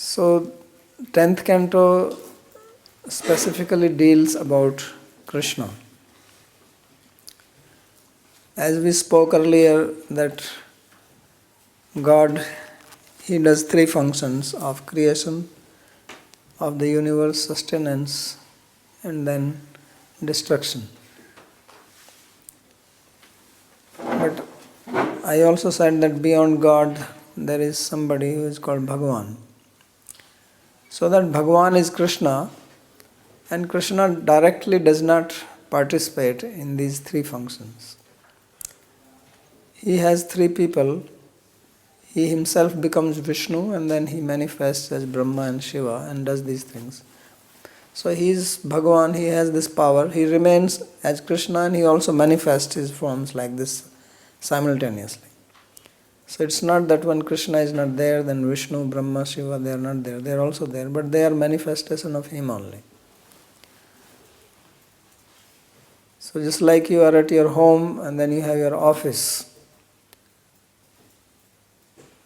So, 10th canto specifically deals about Krishna. As we spoke earlier, that God, He does three functions of creation of the universe, sustenance, and then destruction. But I also said that beyond God there is somebody who is called Bhagavan. So that Bhagavan is Krishna, and Krishna directly does not participate in these three functions. He has three people. He himself becomes Vishnu and then he manifests as Brahma and Shiva and does these things. So he is Bhagavan, he has this power. He remains as Krishna and he also manifests his forms like this simultaneously. So it's not that when Krishna is not there, then Vishnu, Brahma, Shiva, they are not there. They are also there, but they are manifestation of him only. So just like you are at your home and then you have your office.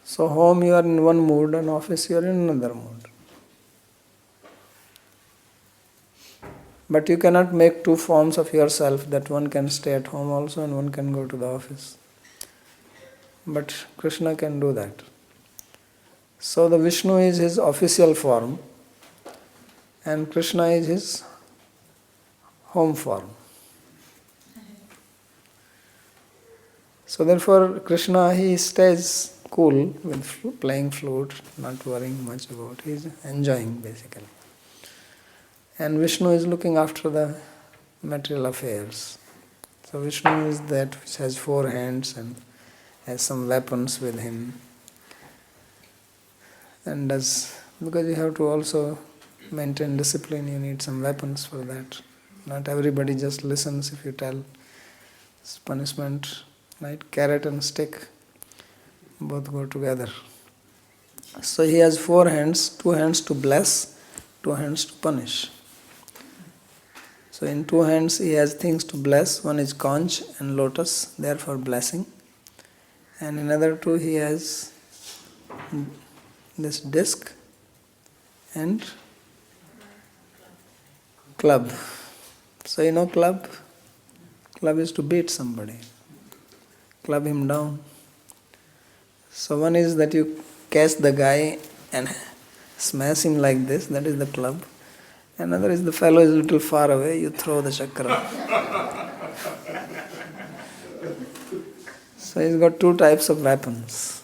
So home you are in one mood and office you are in another mood. But you cannot make two forms of yourself, that one can stay at home also and one can go to the office. But Krishna can do that. So the Vishnu is his official form and Krishna is his home form. So therefore Krishna, he stays cool with playing flute, not worrying much about it. He is enjoying basically. And Vishnu is looking after the material affairs. So Vishnu is that which has four hands and has some weapons with him. And does, because you have to also maintain discipline, you need some weapons for that. Not everybody just listens if you tell. It's punishment, right? Carrot and stick both go together. So he has four hands, two hands to bless, two hands to punish. So in two hands he has things to bless. One is conch and lotus, they are for blessing. And in other two he has this disc and club. So you know club? Club is to beat somebody. Club him down. So one is that you catch the guy and smash him like this, that is the club. Another is the fellow is a little far away, you throw the chakra. So he's got two types of weapons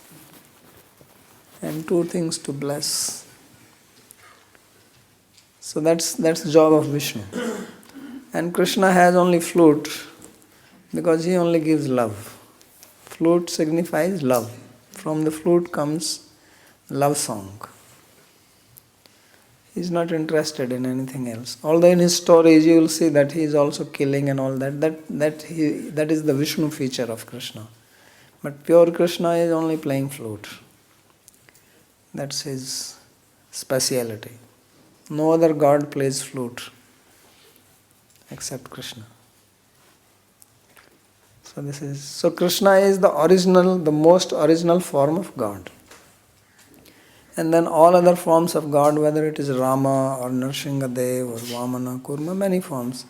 and two things to bless. So that's the job of Vishnu. And Krishna has only flute because he only gives love. Flute signifies love. From the flute comes love song. He is not interested in anything else. Although in his stories you will see that he is also killing and all that. That is the Vishnu feature of Krishna. But pure Krishna is only playing flute. That's his speciality. No other god plays flute except Krishna. So Krishna is the original, the most original form of God. And then all other forms of God, whether it is Rama or Nrsimhadev or Vamana, Kurma, many forms,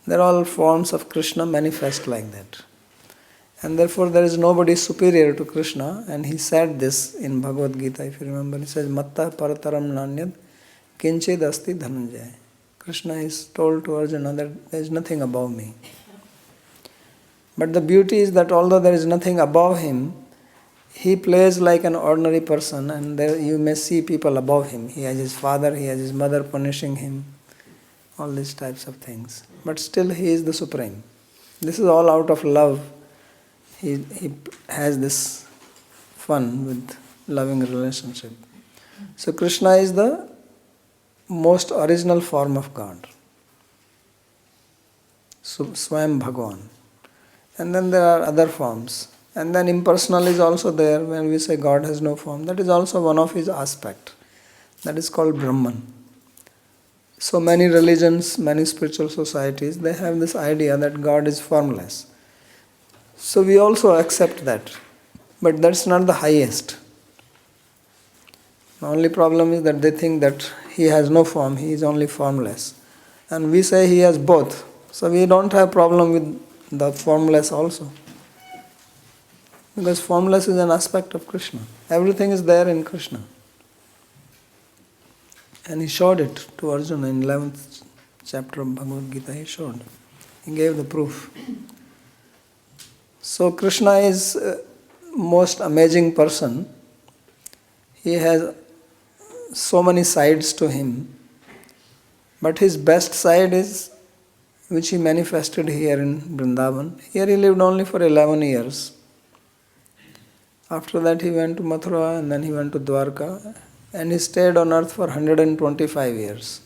they're all forms of Krishna manifest like that. And therefore there is nobody superior to Krishna. And he said this in Bhagavad Gita, if you remember. He says, Matta parataram nanyad kinchid asti dhananjaya. Krishna is told to Arjuna that there is nothing above me. But the beauty is that although there is nothing above him, he plays like an ordinary person, and there you may see people above him. He has his father, he has his mother punishing him, all these types of things. But still he is the supreme. This is all out of love. He has this fun with loving relationship. So Krishna is the most original form of God. Swayam Bhagavan. And then there are other forms. And then impersonal is also there. When we say God has no form, that is also one of his aspects. That is called Brahman. So many religions, many spiritual societies, they have this idea that God is formless. So we also accept that. But that's not the highest. The only problem is that they think that he has no form, he is only formless. And we say he has both. So we don't have problem with the formless also. Because formless is an aspect of Krishna. Everything is there in Krishna. And he showed it to Arjuna in 11th chapter of Bhagavad Gita. He showed. He gave the proof. So Krishna is most amazing person. He has so many sides to him. But his best side is which he manifested here in Vrindavan. Here he lived only for 11 years. After that he went to Mathura and then he went to Dwarka and he stayed on earth for 125 years.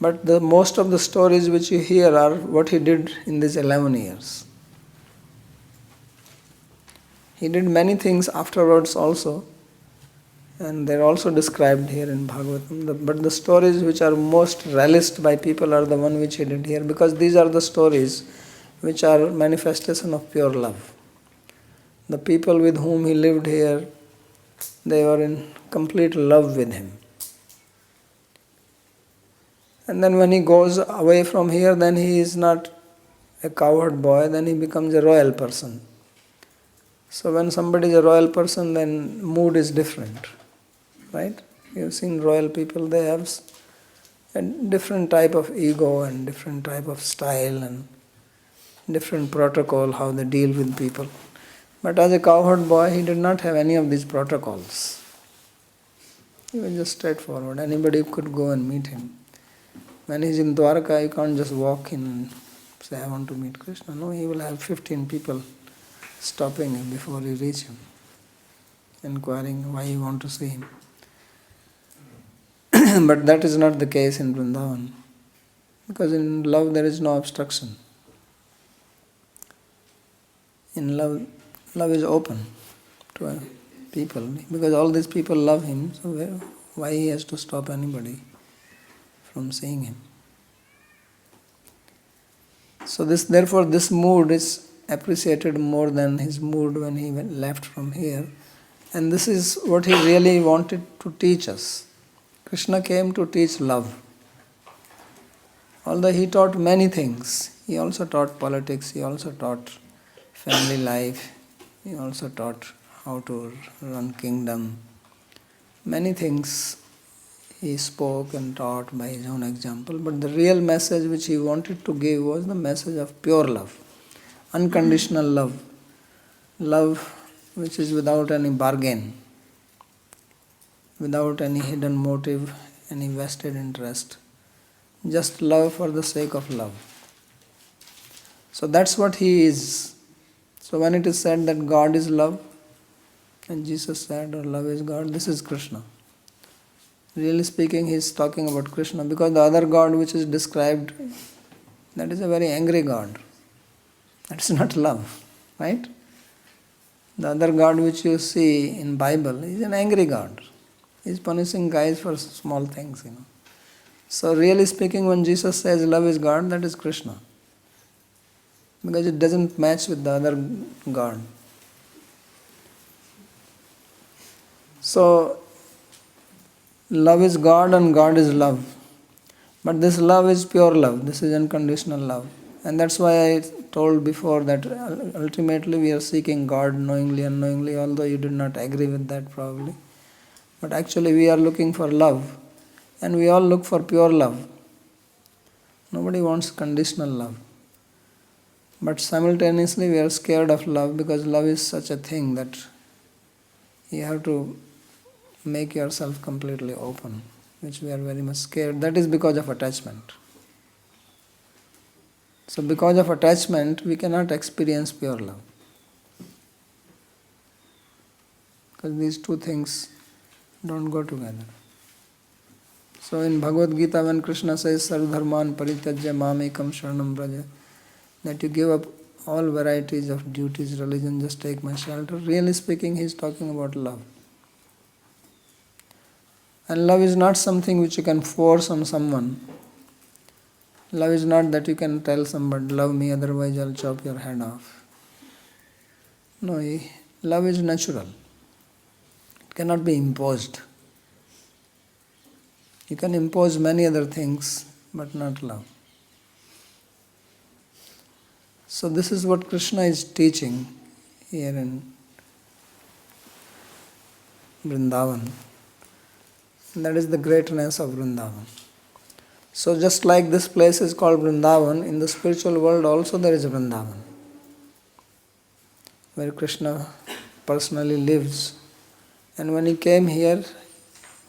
But the most of the stories which you hear are what he did in these 11 years. He did many things afterwards also, and they're also described here in Bhagavatam. But the stories which are most relished by people are the one which he did here, because these are the stories which are manifestation of pure love. The people with whom he lived here, they were in complete love with him. And then when he goes away from here, then he is not a cowherd boy, then he becomes a royal person. So when somebody is a royal person, then mood is different, right? You've seen royal people, they have a different type of ego and different type of style and different protocol, how they deal with people. But as a cowherd boy, he did not have any of these protocols. He was just straightforward. Anybody could go and meet him. When he's in Dwarka, you can't just walk in and say, I want to meet Krishna. No, he will have 15 people stopping him before you reach him, inquiring why you want to see him. But that is not the case in Vrindavan, because in love there is no obstruction. In love, love is open to people, because all these people love him, so why he has to stop anybody from seeing him? So therefore this mood is appreciated more than his mood when he left from here. And this is what he really wanted to teach us. Krishna came to teach love. Although he taught many things, he also taught politics, he also taught family life, he also taught how to run kingdom. Many things he spoke and taught by his own example, but the real message which he wanted to give was the message of pure love, unconditional love, love which is without any bargain, without any hidden motive, any vested interest, just love for the sake of love. So that's what he is. So when it is said that God is love, and Jesus said, or love is God, this is Krishna. Really speaking, he is talking about Krishna, because the other God which is described, that is a very angry God. That is not love, right? The other God which you see in Bible is an angry God. He is punishing guys for small things, So really speaking, when Jesus says love is God, that is Krishna. Because it doesn't match with the other God. So, love is God and God is love. But this love is pure love. This is unconditional love. And that's why I told before that ultimately we are seeking God knowingly, unknowingly, although you did not agree with that probably. But actually we are looking for love. And we all look for pure love. Nobody wants conditional love. But simultaneously we are scared of love, because love is such a thing that you have to make yourself completely open, which we are very much scared. That is because of attachment. So because of attachment, we cannot experience pure love. Because these two things don't go together. So in Bhagavad Gita, when Krishna says, Sarvadharman parityajya mamekam sharanam braja, that you give up all varieties of duties, religion, just take my shelter. Really speaking, he is talking about love. And love is not something which you can force on someone. Love is not that you can tell somebody, love me, otherwise I'll chop your head off. No, love is natural. It It cannot be imposed. You can impose many other things, but not love. So this is what Krishna is teaching here in Vrindavan. And that is the greatness of Vrindavan. So just like this place is called Vrindavan, in the spiritual world also there is a Vrindavan, where Krishna personally lives. And when he came here,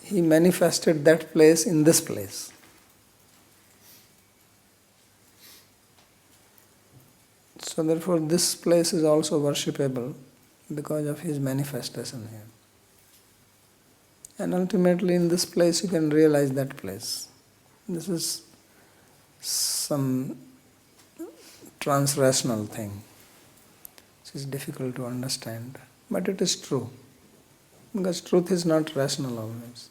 he manifested that place in this place. So therefore this place is also worshipable because of his manifestation here. And ultimately in this place you can realize that place. This is some transrational thing. It is difficult to understand, but it is true. Because truth is not rational always.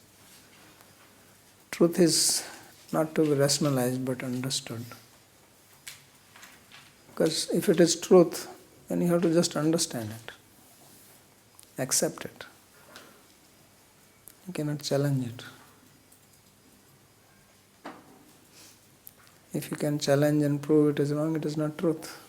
Truth is not to be rationalized but understood. Because if it is truth, then you have to just understand it, accept it. You cannot challenge it. If you can challenge and prove it is wrong, it is not truth.